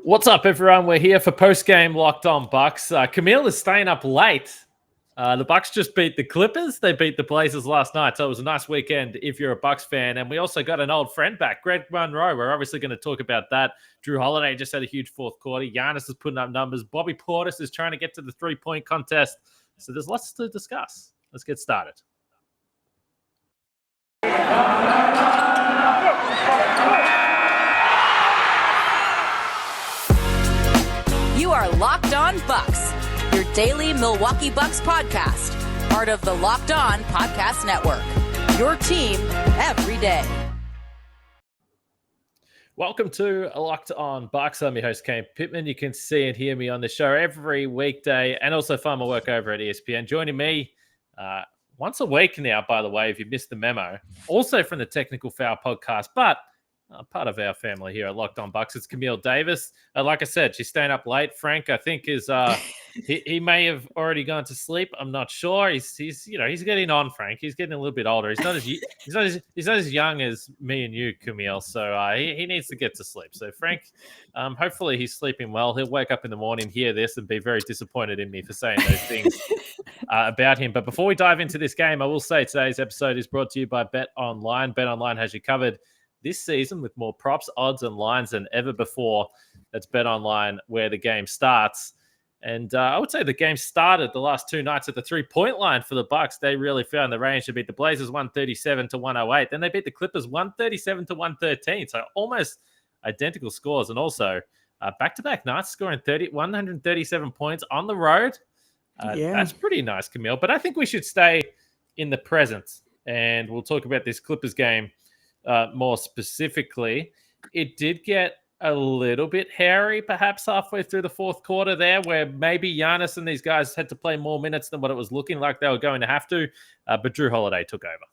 What's up, everyone? We're here for post-game Locked On Bucks. Camille is staying up late. The Bucks just beat the Clippers. They beat the Blazers last night, so it was a nice weekend if you're a Bucks fan. And we also got an old friend back, Greg Monroe. We're obviously going to talk about that. Jrue Holiday just had a huge fourth quarter. Giannis is putting up numbers. Bobby Portis is trying to get to the three-point contest. So there's lots to discuss. Let's get started. You are Locked On Bucks, your daily Milwaukee Bucks podcast, part of the Locked On Podcast Network, your team every day. Welcome to Locked On Bucks. I'm your host, Kane Pittman. You can see and hear me on the show every weekday and also find my work over at ESPN. Joining me once a week now, by the way, if you missed the memo, also from the Technical Foul podcast, but part of our family here at Locked On Bucks. It's Camille Davis. Like I said, she's staying up late. Frank, I think, is he may have already gone to sleep. I'm not sure. He's getting on. Frank, he's getting a little bit older. He's not as young as me and you, Camille. So he needs to get to sleep. So Frank, hopefully he's sleeping well. He'll wake up in the morning, hear this, and be very disappointed in me for saying those things about him. But before we dive into this game, I will say today's episode is brought to you by Bet Online. Bet Online has you covered this season with more props, odds, and lines than ever before. That's Bet Online, where the game starts. And I would say the game started the last two nights at the three-point line for the Bucks. They really found the range to beat the Blazers 137-108. Then they beat the Clippers 137-113. So almost identical scores. And also back-to-back nights scoring 137 points on the road. That's pretty nice, Camille. But I think we should stay in the present. And we'll talk about this Clippers game more specifically. It did get a little bit hairy perhaps halfway through the fourth quarter there, where maybe Giannis and these guys had to play more minutes than what it was looking like they were going to have to, but Jrue Holiday took over.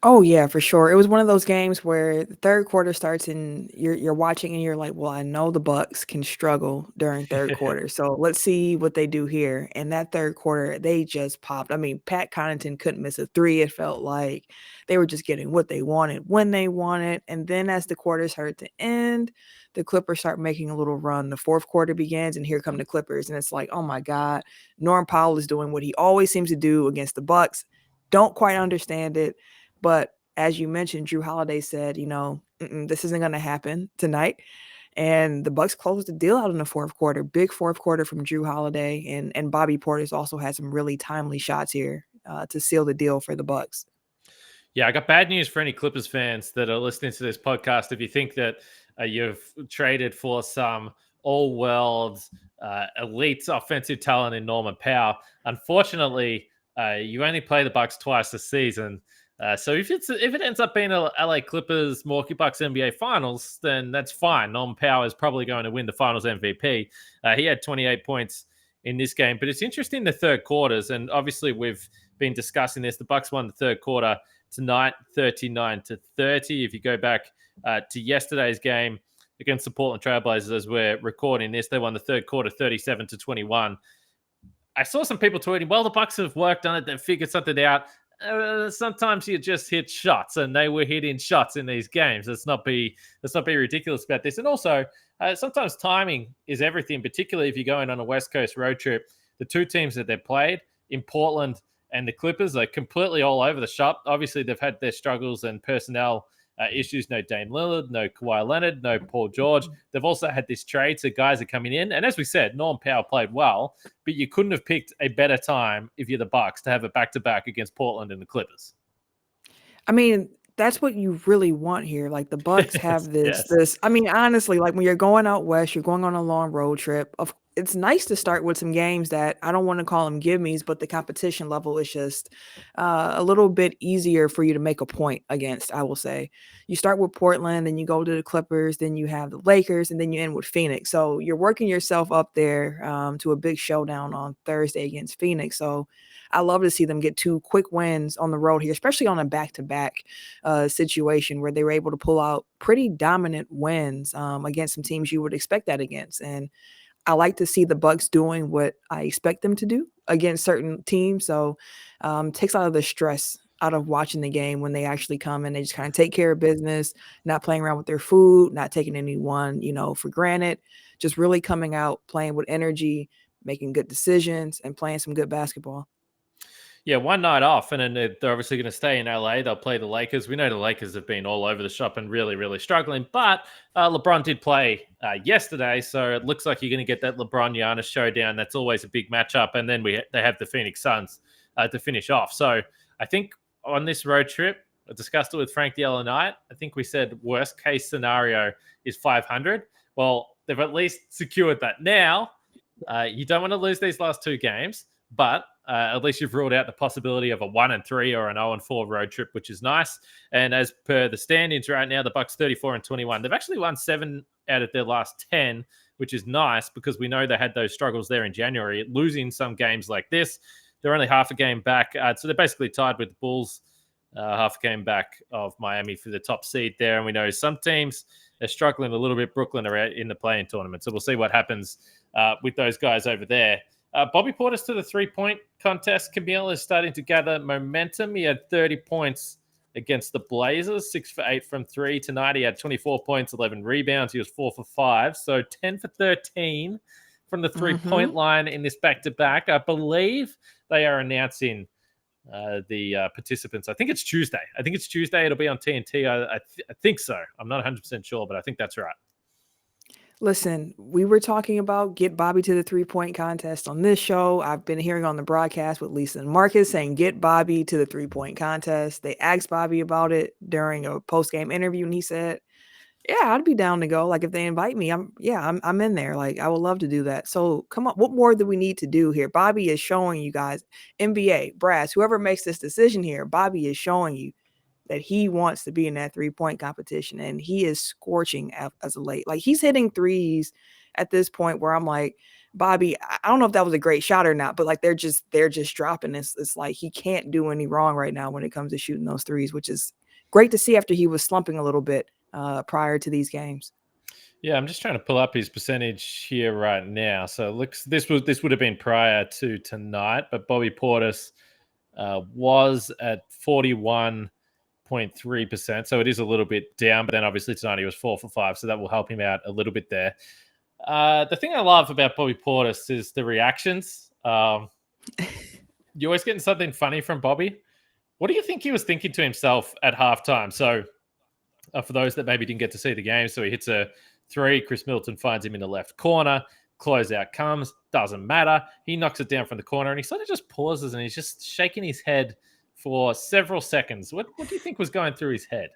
Oh, yeah, for sure. It was one of those games where the third quarter starts and you're watching and you're like, well, I know the Bucks can struggle during third quarter. So let's see what they do here. And that third quarter, they just popped. I mean, Pat Connaughton couldn't miss a three. It felt like they were just getting what they wanted when they wanted. And then as the quarters start to end, the Clippers start making a little run. The fourth quarter begins and here come the Clippers. And it's like, oh my God, Norm Powell is doing what he always seems to do against the Bucks. Don't quite understand it. But as you mentioned, Jrue Holiday said, this isn't going to happen tonight. And the Bucks closed the deal out in the fourth quarter. Big fourth quarter from Jrue Holiday. And Bobby Portis also had some really timely shots here to seal the deal for the Bucks. Yeah, I got bad news for any Clippers fans that are listening to this podcast. If you think that you've traded for some all-world elite offensive talent in Norman Powell, unfortunately, you only play the Bucks twice this season. So if it ends up being a LA Clippers, Milwaukee Bucks NBA Finals, then that's fine. Norman Powell is probably going to win the Finals MVP. He had 28 points in this game, but it's interesting the third quarters, and obviously we've been discussing this. The Bucks won the third quarter tonight, 39-30. If you go back to yesterday's game against the Portland Trailblazers, as we're recording this, they won the third quarter 37-21. I saw some people tweeting, well, the Bucks have worked on it, they've figured something out. Sometimes you just hit shots, and they were hitting shots in these games. Let's not be ridiculous about this. And also, sometimes timing is everything, particularly if you're going on a West Coast road trip. The two teams that they've played in Portland and the Clippers are completely all over the shop. Obviously, they've had their struggles and personnel issues. No Dame Lillard, no Kawhi Leonard, no Paul George. They've also had this trade, so guys are coming in. And as we said, Norm Powell played well, but you couldn't have picked a better time if you're the Bucks to have a back-to-back against Portland and the Clippers. I mean, that's what you really want here. Like the Bucks have this. I mean, honestly, like when you're going out west, you're going on a long road trip. It's nice to start with some games that I don't want to call them give-me's, but the competition level is just a little bit easier for you to make a point against, I will say. You start with Portland, then you go to the Clippers, then you have the Lakers, and then you end with Phoenix. So you're working yourself up there to a big showdown on Thursday against Phoenix. So I love to see them get two quick wins on the road here, especially on a back-to-back situation where they were able to pull out pretty dominant wins against some teams you would expect that against. And I like to see the Bucks doing what I expect them to do against certain teams. So takes out of the stress out of watching the game when they actually come and they just kind of take care of business, not playing around with their food, not taking anyone, for granted, just really coming out, playing with energy, making good decisions, and playing some good basketball. Yeah, one night off, and then they're obviously going to stay in LA. They'll play the Lakers. We know the Lakers have been all over the shop and really, really struggling. But LeBron did play yesterday, so it looks like you're going to get that LeBron-Giannis showdown. That's always a big matchup. And then they have the Phoenix Suns to finish off. So I think on this road trip, I discussed it with Frank the other night. I think we said worst case scenario is 500. Well, they've at least secured that. Now, you don't want to lose these last two games, but at least you've ruled out the possibility of a 1-3 or an 0-4 road trip, which is nice. And as per the standings right now, the Bucks 34-21. They've actually won 7 out of their last 10, which is nice because we know they had those struggles there in January, losing some games like this. They're only half a game back. So they're basically tied with the Bulls, half a game back of Miami for the top seed there. And we know some teams are struggling a little bit. Brooklyn are in the play-in tournament. So we'll see what happens with those guys over there. Bobby Portis to the three-point contest. Camille is starting to gather momentum. He had 30 points against the Blazers, 6 for 8 from 3. Tonight he had 24 points, 11 rebounds. He was 4 for 5. So 10 for 13 from the three-point line in this back-to-back. I believe they are announcing the participants. I think it's Tuesday. It'll be on TNT. I think so. I'm not 100% sure, but I think that's right. Listen, we were talking about get Bobby to the three-point contest on this show. I've been hearing on the broadcast with Lisa and Marcus saying get Bobby to the three-point contest. They asked Bobby about it during a post-game interview, and he said, yeah, I'd be down to go. Like, if they invite me, I'm in there. Like, I would love to do that. So come on, what more do we need to do here? Bobby is showing you guys, NBA, brass, whoever makes this decision here, Bobby is showing you that he wants to be in that three-point competition, and he is scorching as of late. Like, he's hitting threes at this point where I'm like, Bobby, I don't know if that was a great shot or not, but like they're just dropping. It's like he can't do any wrong right now when it comes to shooting those threes, which is great to see after he was slumping a little bit prior to these games. Yeah, I'm just trying to pull up his percentage here right now. So it looks this would have been prior to tonight, but Bobby Portis was at 41.3%. So it is a little bit down, but then obviously tonight he was 4 for 5, so that will help him out a little bit there. The thing I love about Bobby Portis is the reactions. You're always getting something funny from Bobby. What do you think he was thinking to himself at halftime? So for those that maybe didn't get to see the game, so he hits a three. Chris Middleton finds him in the left corner. Closeout comes. Doesn't matter. He knocks it down from the corner, and he sort of just pauses, and he's just shaking his head for several seconds. What do you think was going through his head?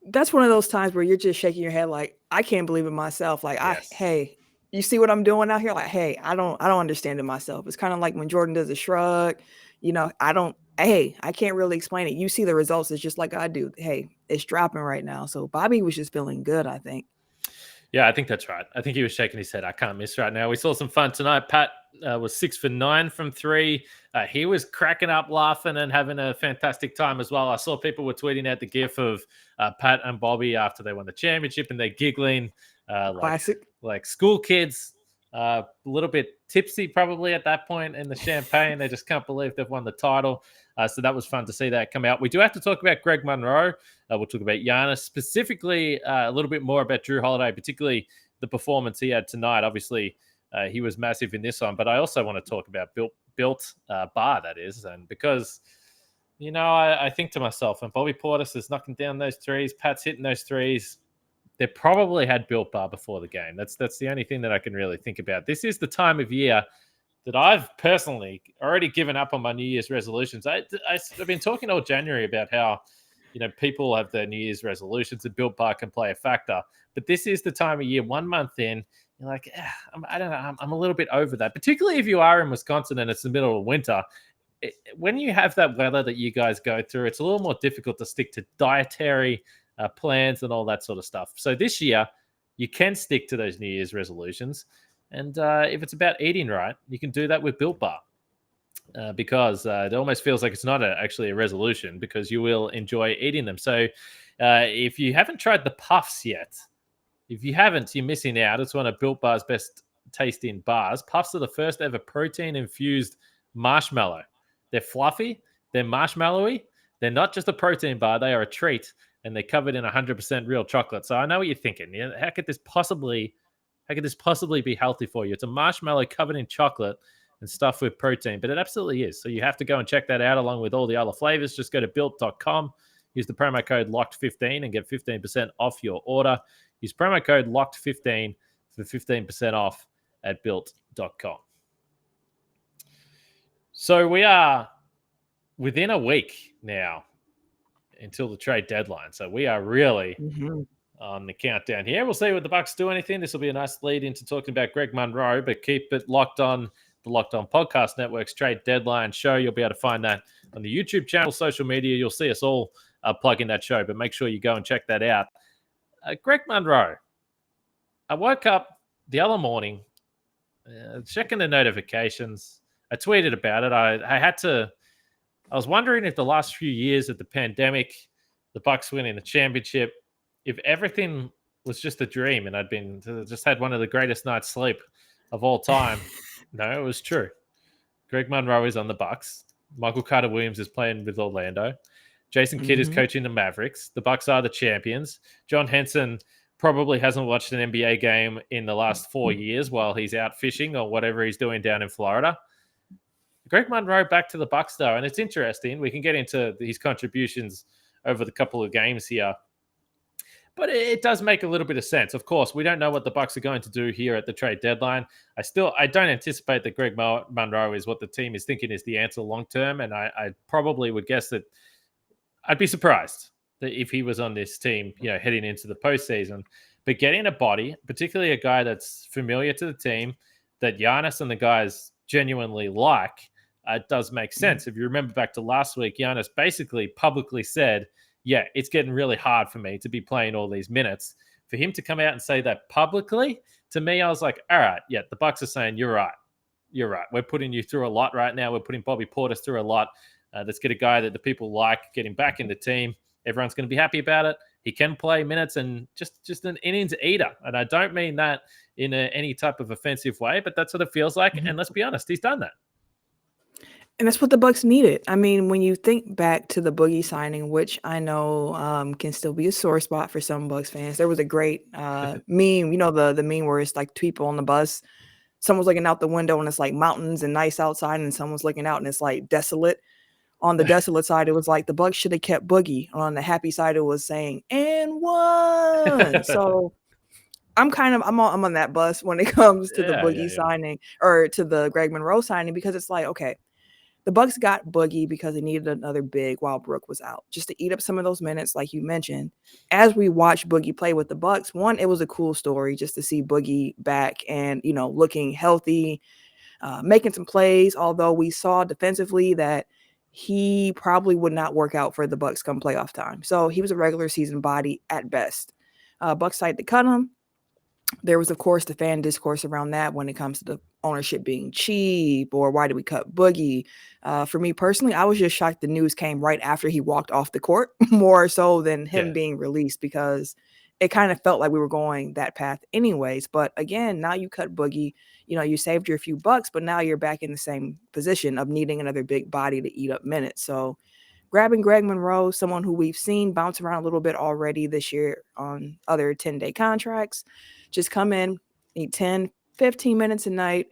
That's one of those times where you're just shaking your head like, I can't believe it myself. Like, yes. Hey, you see what I'm doing out here? Like, hey, I don't understand it myself. It's kind of like when Jordan does a shrug, I can't really explain it. You see the results. It's just like I do. Hey, it's dropping right now. So Bobby was just feeling good, I think. Yeah, I think that's right. I think he was shaking his head. I can't miss right now. We saw some fun tonight. Pat was 6 for 9 from 3. He was cracking up, laughing, and having a fantastic time as well. I saw people were tweeting out the gif of Pat and Bobby after they won the championship, and they're giggling classic, like school kids. A little bit tipsy probably at that point in the champagne. They just can't believe they've won the title. So that was fun to see that come out. We do have to talk about Greg Monroe. We'll talk about Giannis, specifically a little bit more about Jrue Holiday, particularly the performance he had tonight. Obviously, he was massive in this one, but I also want to talk about Built Bar, that is. And because, I think to myself, when Bobby Portis is knocking down those threes, Pat's hitting those threes, they probably had Built Bar before the game. That's the only thing that I can really think about. This is the time of year that I've personally already given up on my New Year's resolutions. I've been talking all January about how, people have their New Year's resolutions and Built Bar can play a factor. But this is the time of year, 1 month in, you're like, I don't know, I'm a little bit over that. Particularly if you are in Wisconsin and it's the middle of winter. When you have that weather that you guys go through, it's a little more difficult to stick to dietary plans and all that sort of stuff. So this year, you can stick to those New Year's resolutions. And if it's about eating right, you can do that with Built Bar because it almost feels like it's not actually a resolution because you will enjoy eating them. So if you haven't tried the Puffs yet, if you haven't, you're missing out. It's one of Built Bar's best tasting bars. Puffs are the first ever protein-infused marshmallow. They're fluffy. They're marshmallowy. They're not just a protein bar. They are a treat, and they're covered in 100% real chocolate. So I know what you're thinking. How could this possibly be healthy for you? It's a marshmallow covered in chocolate and stuffed with protein, but it absolutely is. So you have to go and check that out along with all the other flavors. Just go to built.com, use the promo code LOCKED15 and get 15% off your order. Use promo code LOCKED15 for 15% off at built.com. So we are within a week now until the trade deadline. So we are really on the countdown here. We'll see what the Bucks do anything. This will be a nice lead into talking about Greg Monroe, but keep it locked on the Locked On Podcast Network's trade deadline show. You'll be able to find that on the YouTube channel, social media. You'll see us all plugging that show, but make sure you go and check that out. Greg Monroe. I woke up the other morning, checking the notifications. I tweeted about it. I was wondering if the last few years of the pandemic, the Bucks winning the championship, if everything was just a dream and I'd just had one of the greatest night's sleep of all time. No, it was true. Greg Monroe is on the Bucks. Michael Carter-Williams is playing with Orlando. Jason Kidd is coaching the Mavericks. The Bucks are the champions. John Henson probably hasn't watched an NBA game in the last 4 years while he's out fishing or whatever he's doing down in Florida. Greg Monroe back to the Bucks, though, and it's interesting. We can get into his contributions over the couple of games here, but it does make a little bit of sense. Of course, we don't know what the Bucks are going to do here at the trade deadline. I don't anticipate that Greg Monroe is what the team is thinking is the answer long term, and I probably would guess that I'd be surprised that if he was on this team, heading into the postseason. But getting a body, particularly a guy that's familiar to the team, that Giannis and the guys genuinely like, does make sense. If you remember back to last week, Giannis basically publicly said, yeah, it's getting really hard for me to be playing all these minutes. For him to come out and say that publicly, to me, I was like, all right, yeah, the Bucks are saying, you're right. You're right. We're putting you through a lot right now. We're putting Bobby Portis through a lot. Let's get a guy that the people like, getting back in the team. Everyone's going to be happy about it. He can play minutes and just an innings eater. And I don't mean that in any type of offensive way, but that's what it feels like. And let's be honest, he's done that. And that's what the Bucks needed. I mean, when you think back to the Boogie signing, which I know can still be a sore spot for some Bucks fans, there was a great meme, the meme where it's like people on the bus. Someone's looking out the window and it's like mountains and nice outside, and someone's looking out and it's like desolate. On the desolate side, it was like the Bucks should have kept Boogie. On the happy side, it was saying "and one." So I'm on that bus when it comes to the Boogie signing or to the Greg Monroe signing, because it's like, okay, the Bucks got Boogie because they needed another big while Brook was out, just to eat up some of those minutes, like you mentioned. As we watched Boogie play with the Bucks, one, it was a cool story just to see Boogie back and, looking healthy, making some plays, although we saw defensively that he probably would not work out for the Bucks come playoff time. So he was a regular season body at best. Bucks decided to cut him. There was, of course, the fan discourse around that when it comes to the ownership being cheap, or why did we cut Boogie? For me personally, I was just shocked the news came right after he walked off the court, more so than him being released, because it kind of felt like we were going that path anyways. But again, now you cut Boogie, you saved your few bucks, but now you're back in the same position of needing another big body to eat up minutes. So grabbing Greg Monroe, someone who we've seen bounce around a little bit already this year on other 10-day contracts, just come in, need 10, 15 minutes a night.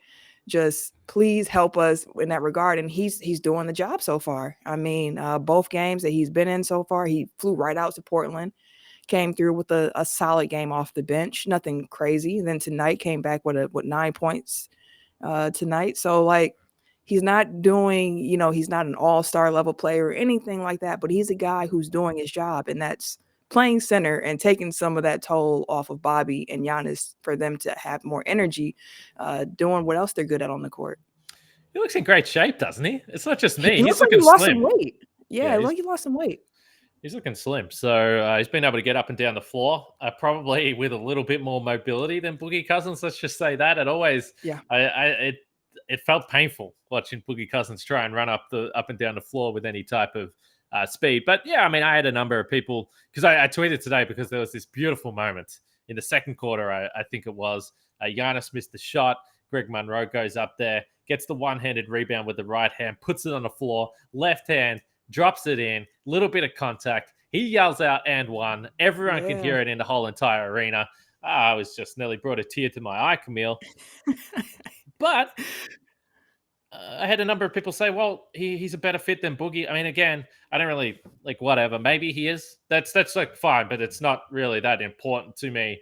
Just please help us in that regard. And he's doing the job so far. I mean, both games that he's been in so far, he flew right out to Portland, came through with a solid game off the bench, nothing crazy. And then tonight came back with 9 points tonight. So like, he's not doing, he's not an all-star level player or anything like that, but he's a guy who's doing his job, and that's playing center and taking some of that toll off of Bobby and Giannis for them to have more energy, doing what else they're good at on the court. He looks in great shape, doesn't he? It's not just me. He He's looks like looking he lost slim. some weight. Yeah, like he lost some weight. He's looking slim. So he's been able to get up and down the floor, probably with a little bit more mobility than Boogie Cousins. Let's just say that. It felt painful watching Boogie Cousins try and run up and down the floor with any type of speed. But yeah, I mean, I had a number of people, because I tweeted today because there was this beautiful moment in the second quarter, I think it was. Giannis missed the shot. Greg Monroe goes up there, gets the one-handed rebound with the right hand, puts it on the floor, left hand, drops it in, little bit of contact. He yells out and one. Everyone can hear it in the whole entire arena. I was just nearly brought a tear to my eye, Camille. But I had a number of people say, well, he's a better fit than Boogie. I mean, again, I don't really whatever. Maybe he is. That's fine, but it's not really that important to me.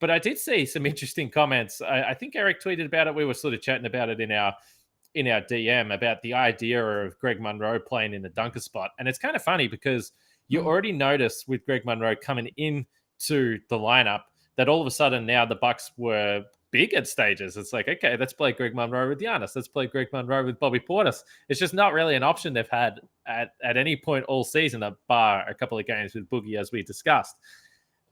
But I did see some interesting comments. I think Eric tweeted about it. We were sort of chatting about it in our DM about the idea of Greg Monroe playing in the dunker spot. And it's kind of funny because you already noticed with Greg Monroe coming into the lineup that all of a sudden now the Bucks were big at stages. It's like, okay, let's play Greg Monroe with Giannis. Let's play Greg Monroe with Bobby Portis. It's just not really an option they've had at any point all season, bar a couple of games with Boogie, as we discussed.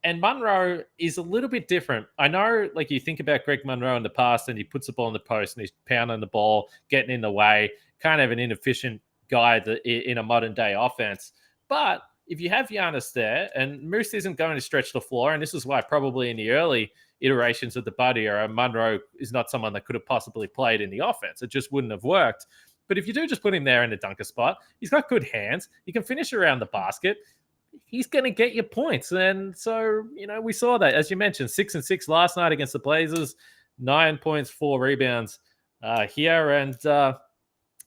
And Monroe is a little bit different. I know, you think about Greg Monroe in the past and he puts the ball in the post and he's pounding the ball, getting in the way, kind of an inefficient guy in a modern day offense. But if you have Giannis there, and Moose isn't going to stretch the floor, and this is why probably in the early iterations of the Bud era, Monroe is not someone that could have possibly played in the offense. It just wouldn't have worked. But if you do just put him there in the dunker spot, he's got good hands. He can finish around the basket. He's going to get you points. And so, we saw that, as you mentioned, 6-6 last night against the Blazers, 9 points, 4 rebounds here. And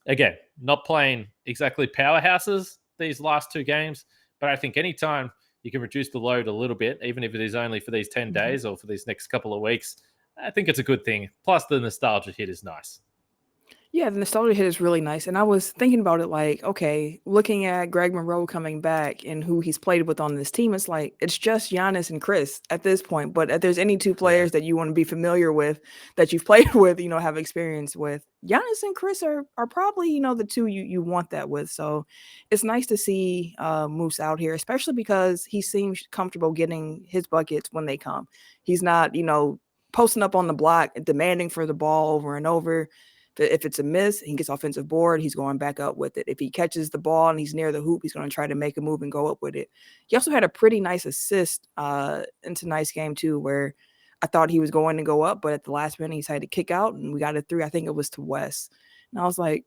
again, not playing exactly powerhouses these last 2 games, but I think anytime you can reduce the load a little bit, even if it is only for these 10 days or for these next couple of weeks, I think it's a good thing. Plus, the nostalgia hit is nice. Yeah, the nostalgia hit is really nice. And I was thinking about it okay, looking at Greg Monroe coming back and who he's played with on this team, it's just Giannis and Chris at this point. But if there's any 2 players that you want to be familiar with, that you've played with, have experience with, Giannis and Chris are probably, the 2 you want that with. So it's nice to see Moose out here, especially because he seems comfortable getting his buckets when they come. He's not, posting up on the block, demanding for the ball over and over. If it's a miss, he gets offensive board, he's going back up with it. If he catches the ball and he's near the hoop, he's going to try to make a move and go up with it. He also had a pretty nice assist in tonight's game too, where I thought he was going to go up, but at the last minute he decided to kick out and we got a 3. I think it was to West. And I was like,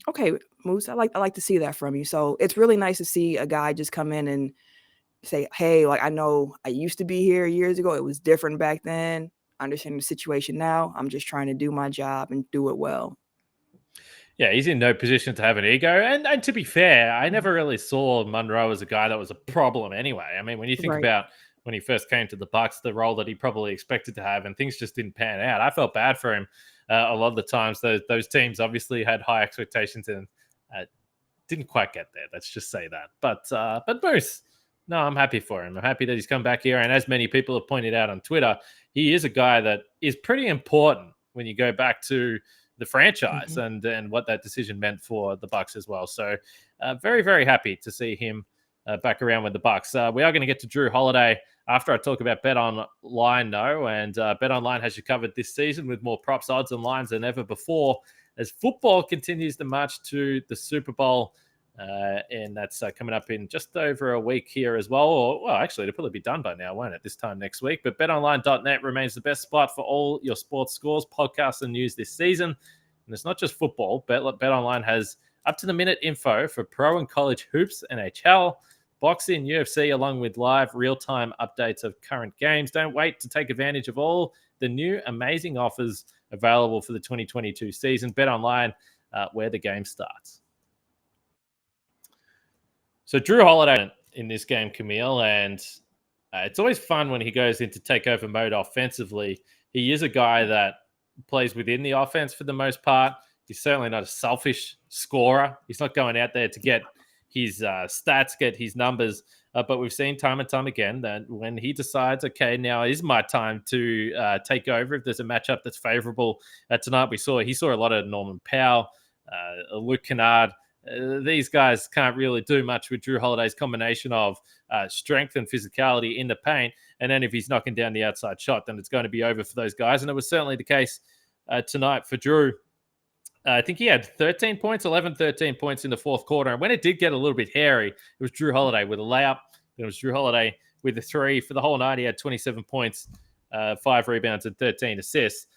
okay, Moose, I like to see that from you. So it's really nice to see a guy just come in and say, hey, I know I used to be here years ago. It was different back then. I understand the situation now. I'm just trying to do my job and do it well. Yeah, he's in no position to have an ego. And to be fair, I never really saw Monroe as a guy that was a problem anyway. I mean, when you think about when he first came to the Bucks, the role that he probably expected to have, and things just didn't pan out. I felt bad for him a lot of the times. Those teams obviously had high expectations and didn't quite get there. Let's just say that. But Moose, no, I'm happy for him. I'm happy that he's come back here. And as many people have pointed out on Twitter, he is a guy that is pretty important when you go back to the franchise and what that decision meant for the Bucks as well. So very, very happy to see him back around with the Bucks. We are going to get to Jrue Holiday after I talk about Bet Online, though. And Bet Online has you covered this season with more props, odds, and lines than ever before as football continues to march to the Super Bowl. And that's coming up in just over a week here as well. Well, actually, it'll probably be done by now, won't it? This time next week. But betonline.net remains the best spot for all your sports scores, podcasts, and news this season. And it's not just football. BetOnline has up-to-the-minute info for pro and college hoops, NHL, boxing, UFC, along with live real-time updates of current games. Don't wait to take advantage of all the new amazing offers available for the 2022 season. BetOnline, where the game starts. So Jrue Holiday in this game, Camille, and it's always fun when he goes into takeover mode offensively. He is a guy that plays within the offense for the most part. He's certainly not a selfish scorer. He's not going out there to get his stats, get his numbers. But we've seen time and time again that when he decides, okay, now is my time to take over if there's a matchup that's favorable. Tonight he saw a lot of Norman Powell, Luke Kennard. These guys can't really do much with Jrue Holiday's combination of strength and physicality in the paint. And then if he's knocking down the outside shot, then it's going to be over for those guys. And it was certainly the case tonight for Jrue. I think he had 13 points in the fourth quarter. And when it did get a little bit hairy, it was Jrue Holiday with a layup. Then it was Jrue Holiday with a 3. For the whole night, he had 27 points, 5 rebounds, and 13 assists.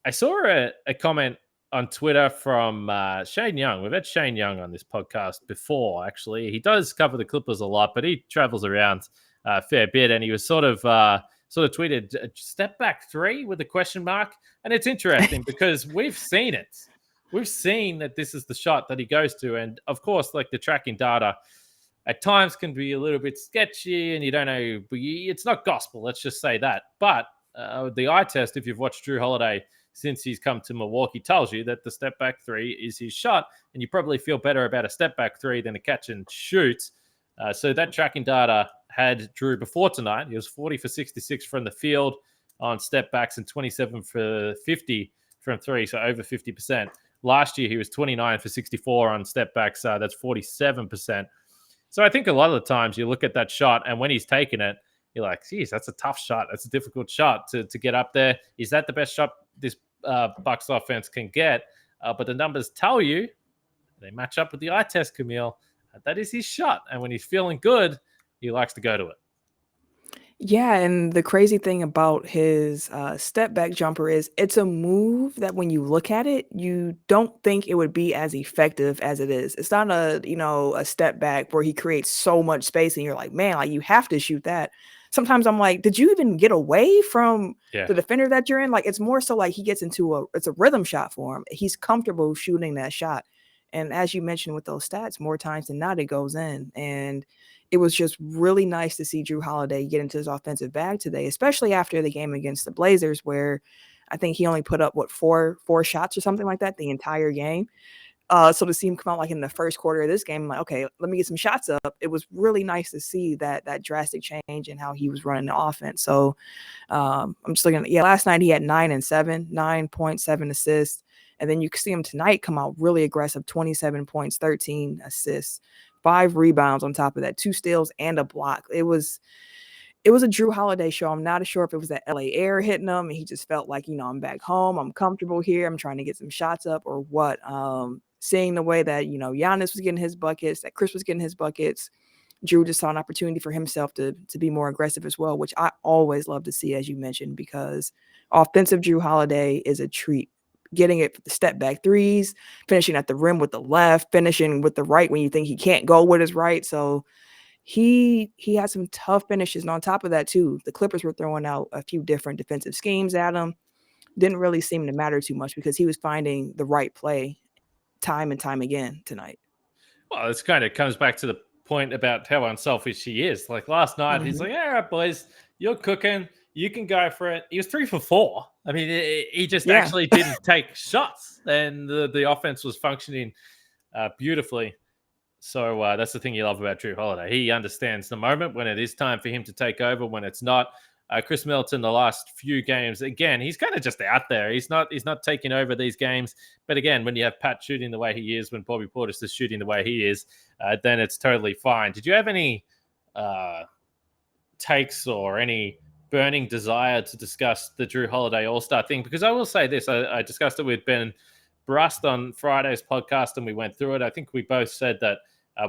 I saw a comment on Twitter from Shane Young. We've had Shane Young on this podcast before, actually. He does cover the Clippers a lot, but he travels around a fair bit, and he was sort of tweeted step back three with a question mark. And it's interesting because we've seen it. We've seen that this is the shot that he goes to. And of course, like the tracking data at times can be a little bit sketchy and you don't know, it's not gospel. Let's just say that. But the eye test, if you've watched Jrue Holiday since he's come to Milwaukee, tells you that the step back three is his shot. And you probably feel better about a step back three than a catch and shoot. So that tracking data had Jrue before tonight. He was 40 for 66 from the field on step backs and 27 for 50 from three, so over 50%. Last year, he was 29 for 64 on step backs. That's 47%. So I think a lot of the times you look at that shot, and when he's taking it, you're like, geez, that's a tough shot. That's a difficult shot to get up there. Is that the best shot this Bucks offense can get? But the numbers tell you, they match up with the eye test, Camille. That is his shot. And when he's feeling good, he likes to go to it. Yeah, and the crazy thing about his step back jumper is it's a move that when you look at it, you don't think it would be as effective as it is. It's not a step back where he creates so much space and you're like, man, like you have to shoot that. Sometimes I'm like, did you even get away from the defender that you're in? Like it's more so like he gets into it's a rhythm shot for him. He's comfortable shooting that shot. And as you mentioned with those stats, more times than not, it goes in. And it was just really nice to see Jrue Holiday get into his offensive bag today, especially after the game against the Blazers, where I think he only put up, four shots or something like that the entire game. So to see him come out like in the first quarter of this game, I'm like, okay, let me get some shots up. It was really nice to see that drastic change in how he was running the offense. So I'm just looking at, last night he had 9 and 7, 9.7 assists. And then you can see him tonight come out really aggressive, 27 points, 13 assists, 5 rebounds on top of that, 2 steals and a block. It was a Jrue Holiday show. I'm not sure if it was that LA air hitting him and he just felt like, I'm back home. I'm comfortable here. I'm trying to get some shots up or what. Seeing the way that, Giannis was getting his buckets, that Chris was getting his buckets, Jrue just saw an opportunity for himself to be more aggressive as well, which I always love to see, as you mentioned, because offensive Jrue Holiday is a treat. Getting it for the step back threes, finishing at the rim with the left, finishing with the right when you think he can't go with his right. So he had some tough finishes. And on top of that, too, the Clippers were throwing out a few different defensive schemes at him. Didn't really seem to matter too much because he was finding the right play time and time again tonight. Well, this kind of comes back to the point about how unselfish he is. Like last night, he's like, all right, boys, you're cooking. You can go for it. He was 3 for 4. I mean, he just actually didn't take shots, and the offense was functioning beautifully. So that's the thing you love about Jrue Holiday. He understands the moment when it is time for him to take over, when it's not. Chris Middleton, the last few games, again, he's kind of just out there. He's not taking over these games. But again, when you have Pat shooting the way he is, when Bobby Portis is shooting the way he is, then it's totally fine. Did you have any takes or any burning desire to discuss the Jrue Holiday All-Star thing? Because I will say this, I discussed it with Ben Brust on Friday's podcast and we went through it. I think we both said that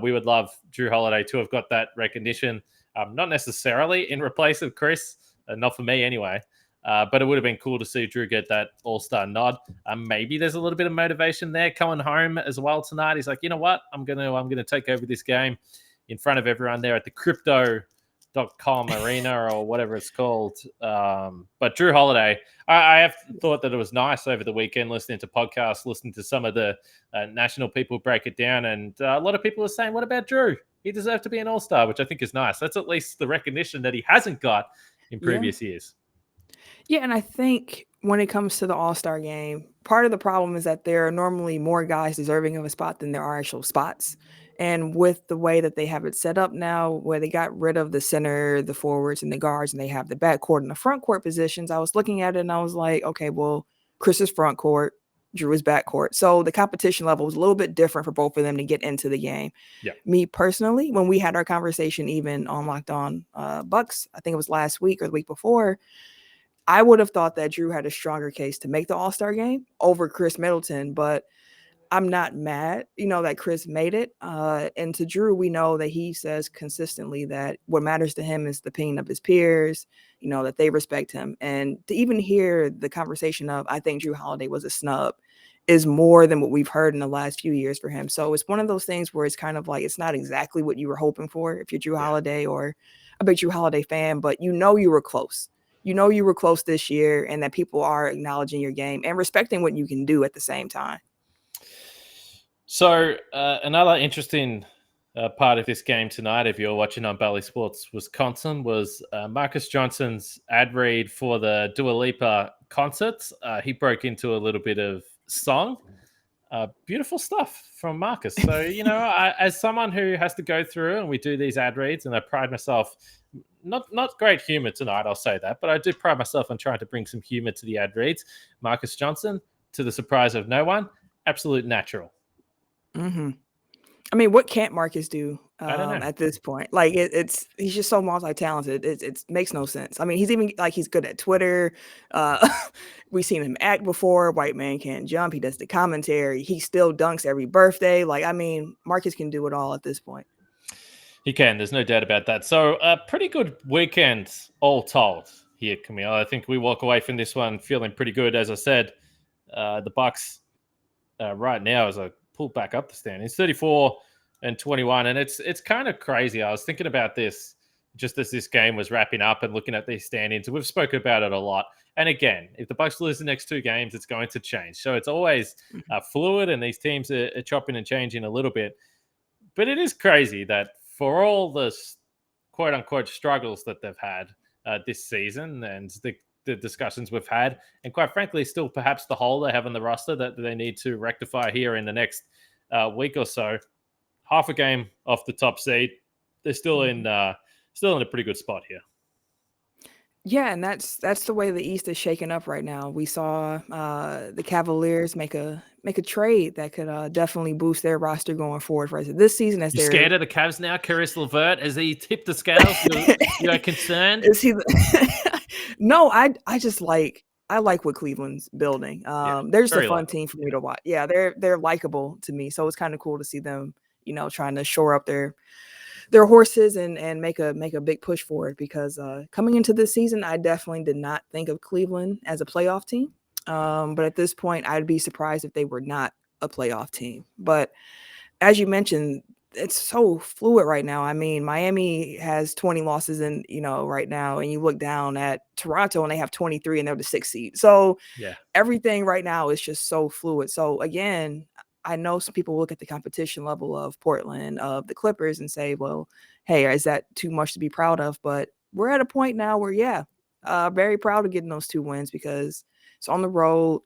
we would love Jrue Holiday to have got that recognition, not necessarily in replace of Chris, not for me anyway, but it would have been cool to see Jrue get that All-Star nod. Maybe there's a little bit of motivation there coming home as well tonight. He's like, you know what, I'm gonna take over this game in front of everyone there at the Crypto.com arena or whatever it's called. But Jrue Holiday, I have thought that it was nice over the weekend listening to podcasts, listening to some of the national people break it down. And a lot of people are saying, what about Jrue? He deserved to be an all-star, which I think is nice. That's at least the recognition that he hasn't got in previous years. Yeah, and I think when it comes to the All-Star game, part of the problem is that there are normally more guys deserving of a spot than there are actual spots. And with the way that they have it set up now, where they got rid of the center, the forwards, and the guards, and they have the backcourt and the front court positions, I was looking at it and I was like, okay, well, Chris is front court, Jrue is backcourt. So the competition level was a little bit different for both of them to get into the game. Yeah. Me personally, when we had our conversation even on Locked On Bucks, I think it was last week or the week before, I would have thought that Jrue had a stronger case to make the All-Star game over Chris Middleton, but I'm not mad, that Chris made it. And to Jrue, we know that he says consistently that what matters to him is the opinion of his peers, that they respect him. And to even hear the conversation of, I think Jrue Holiday was a snub, is more than what we've heard in the last few years for him. So it's one of those things where it's kind of like, it's not exactly what you were hoping for if you're Jrue Holiday or a big Jrue Holiday fan, but you were close. You were close this year, and that people are acknowledging your game and respecting what you can do at the same time. So another interesting part of this game tonight, if you're watching on Bally Sports Wisconsin, was Marcus Johnson's ad read for the Dua Lipa concerts. He broke into a little bit of song. Beautiful stuff from Marcus. So, as someone who has to go through and we do these ad reads, and I pride myself, not great humor tonight, I'll say that, but I do pride myself on trying to bring some humor to the ad reads. Marcus Johnson, to the surprise of no one, absolute natural. Mm-hmm. I mean, what can't Marcus do I don't know. at this point? Like, he's just so multi-talented. It makes no sense. I mean, he's good at Twitter. We've seen him act before. White man can't jump. He does the commentary. He still dunks every birthday. Like, I mean, Marcus can do it all at this point. He can. There's no doubt about that. So, a pretty good weekend all told here, Camille. I think we walk away from this one feeling pretty good. As I said, the Bucks right now, as I pull back up the standings, 34-21, and it's kind of crazy. I was thinking about this just as this game was wrapping up and looking at these standings. We've spoken about it a lot. And again, if the Bucks lose the next two games, it's going to change. So it's always fluid, and these teams are chopping and changing a little bit. But it is crazy that for all the quote-unquote struggles that they've had this season and the discussions we've had, and quite frankly, still perhaps the hole they have in the roster that they need to rectify here in the next week or so, half a game off the top seed, they're still in a pretty good spot here. Yeah, and that's the way the East is shaking up right now. We saw the Cavaliers make a trade that could definitely boost their roster going forward for this season. As you're scared of the Cavs now, Caris LeVert, as he tipped the scales. You're concerned? Is he? No, I just I like what Cleveland's building. They're just a fun team for me to watch. Yeah, they're likable to me, so it's kind of cool to see them, trying to shore up their horses and make a big push for it, because coming into this season, I definitely did not think of Cleveland as a playoff team. But at this point, I'd be surprised if they were not a playoff team. But as you mentioned, it's so fluid right now. I mean, Miami has 20 losses in, right now, and you look down at Toronto and they have 23 and they're the 6th seed. So everything right now is just so fluid. So again, I know some people look at the competition level of Portland, of the Clippers, and say, well, hey, is that too much to be proud of? But we're at a point now where, very proud of getting those 2 wins, because it's on the road.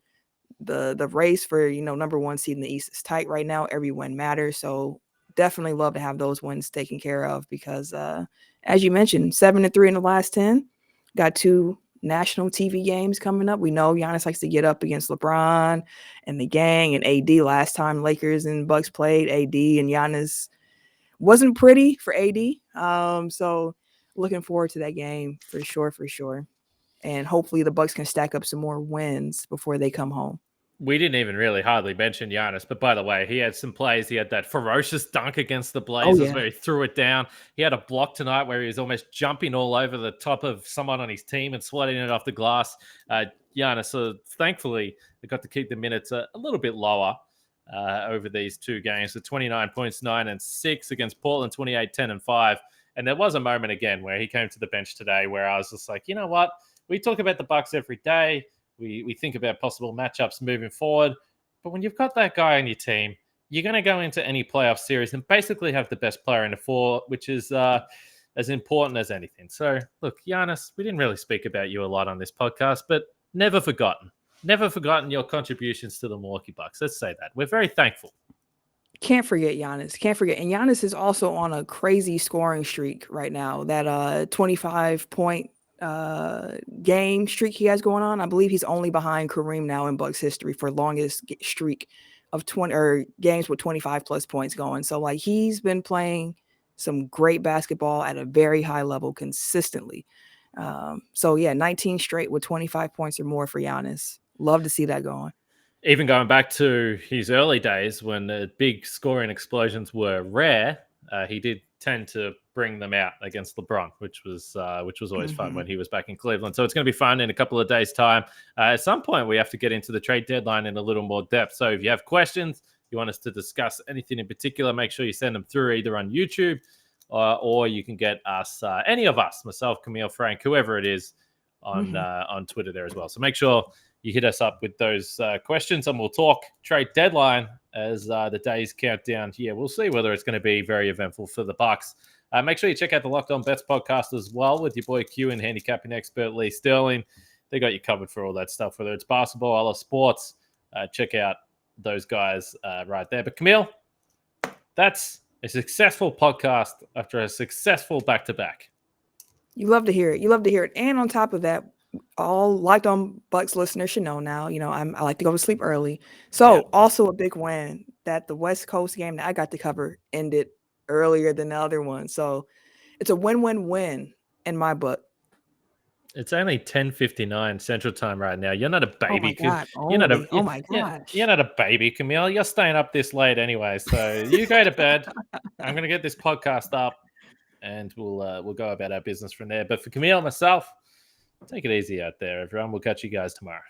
The race for, number 1 seed in the East is tight right now. Every win matters. So definitely love to have those wins taken care of, because as you mentioned, 7-3 in the last 10, got 2 national TV games coming up. We know Giannis likes to get up against LeBron and the gang and AD. Last time Lakers and Bucks played, AD and Giannis wasn't pretty for AD. So looking forward to that game for sure. And hopefully the Bucks can stack up some more wins before they come home. We didn't even really hardly mention Giannis, but by the way, he had some plays. He had that ferocious dunk against the Blazers where he threw it down. He had a block tonight where he was almost jumping all over the top of someone on his team and swatting it off the glass. Giannis, so thankfully, they got to keep the minutes a little bit lower over these 2 games. So 29 points, 9 and 6 against Portland, 28, 10 and 5. And there was a moment again where he came to the bench today where I was just like, you know what? We talk about the Bucks every day. We think about possible matchups moving forward. But when you've got that guy on your team, you're going to go into any playoff series and basically have the best player in the 4, which is as important as anything. So, look, Giannis, we didn't really speak about you a lot on this podcast, but never forgotten. Never forgotten your contributions to the Milwaukee Bucks. Let's say that. We're very thankful. Can't forget Giannis. Can't forget. And Giannis is also on a crazy scoring streak right now. That 25-point game streak he has going on. I believe he's only behind Kareem now in Bucks history for longest streak of 20 or games with 25 plus points going. So he's been playing some great basketball at a very high level consistently. 19 straight with 25 points or more for Giannis. Love to see that going. even going back to his early days when the big scoring explosions were rare, he did tend to bring them out against LeBron, which was always fun when he was back in Cleveland. So it's going to be fun in a couple of days' time. At some point, we have to get into the trade deadline in a little more depth. So if you have questions, you want us to discuss anything in particular, make sure you send them through either on YouTube or you can get us, any of us, myself, Camille, Frank, whoever it is, on Twitter there as well. So make sure you hit us up with those questions, and we'll talk trade deadline as the days count down here. We'll see whether it's going to be very eventful for the Bucks. Make sure you check out the Locked On Bets podcast as well with your boy Q and handicapping expert Lee Sterling. They got you covered for all that stuff, whether it's basketball or sports. Check out those guys right there. But Camille, that's a successful podcast after a successful back-to-back. You love to hear it. You love to hear it. And on top of that, all Locked On Bucks listeners should know now, I like to go to sleep early. So also a big win that the West Coast game that I got to cover ended earlier than the other one. So it's a win-win-win in my book. It's only 10:59 Central Time right now. You're not a baby. Oh my gosh. You're not a baby, Camille. You're staying up this late anyway. So you go to bed. I'm going to get this podcast up, and we'll go about our business from there. But for Camille and myself, take it easy out there, everyone. We'll catch you guys tomorrow.